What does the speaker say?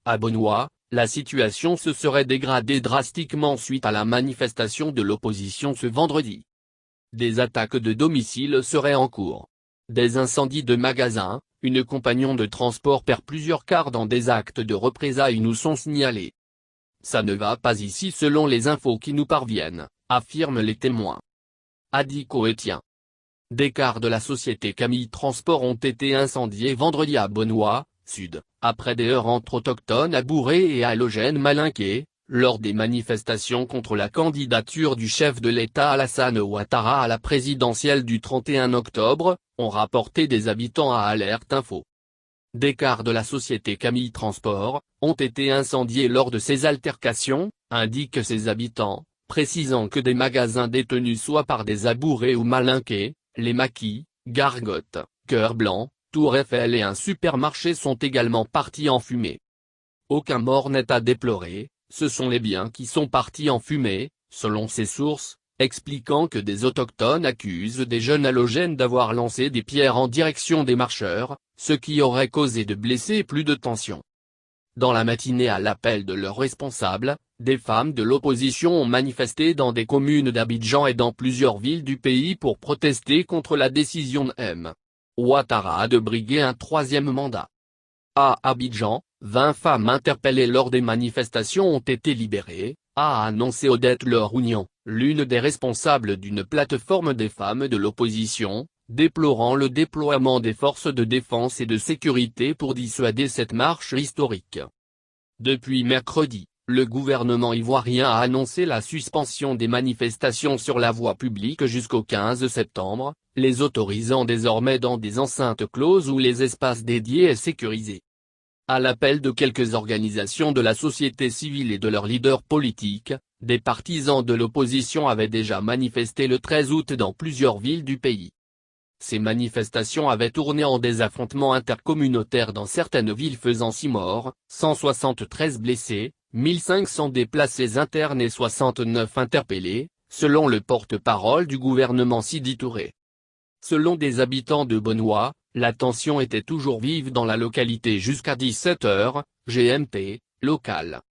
À Beaunois, la situation se serait dégradée drastiquement suite à la manifestation de l'opposition ce vendredi. Des attaques de domiciles seraient en cours. Des incendies de magasins, une compagnon de transport perd plusieurs quarts dans des actes de représailles nous sont signalés. Ça ne va pas ici selon les infos qui nous parviennent, affirment les témoins. Adi Coétien. Des cars de la société Camille Transport ont été incendiés vendredi à Beaunois, Sud, après des heurts entre autochtones à Bourré et à Halogène Malinqué, lors des manifestations contre la candidature du chef de l'État Alassane Ouattara à la présidentielle du 31 octobre, ont rapporté des habitants à Alerte Info. Des cars de la société Camille Transport ont été incendiés lors de ces altercations, indiquent ces habitants, précisant que des magasins détenus soit par des Abourés ou Malinqués, les Maquis, Gargote, Cœur Blanc, Tour Eiffel et un supermarché sont également partis en fumée. Aucun mort n'est à déplorer, ce sont les biens qui sont partis en fumée, selon ces sources, expliquant que des autochtones accusent des jeunes halogènes d'avoir lancé des pierres en direction des marcheurs, ce qui aurait causé de blessés et plus de tension. Dans la matinée à l'appel de leurs responsables, des femmes de l'opposition ont manifesté dans des communes d'Abidjan et dans plusieurs villes du pays pour protester contre la décision de M. Ouattara de briguer un troisième mandat. À Abidjan, 20 femmes interpellées lors des manifestations ont été libérées, a annoncé Odette Lorounion, l'une des responsables d'une plateforme des femmes de l'opposition, déplorant le déploiement des forces de défense et de sécurité pour dissuader cette marche historique. Depuis mercredi, le gouvernement ivoirien a annoncé la suspension des manifestations sur la voie publique jusqu'au 15 septembre, les autorisant désormais dans des enceintes closes où les espaces dédiés et sécurisés. À l'appel de quelques organisations de la société civile et de leurs leaders politiques, des partisans de l'opposition avaient déjà manifesté le 13 août dans plusieurs villes du pays. Ces manifestations avaient tourné en des affrontements intercommunautaires dans certaines villes faisant 6 morts, 173 blessés, 1500 déplacés internes et 69 interpellés, selon le porte-parole du gouvernement Sidi Touré. Selon des habitants de Beaunois, la tension était toujours vive dans la localité jusqu'à 17 h, GMT, local.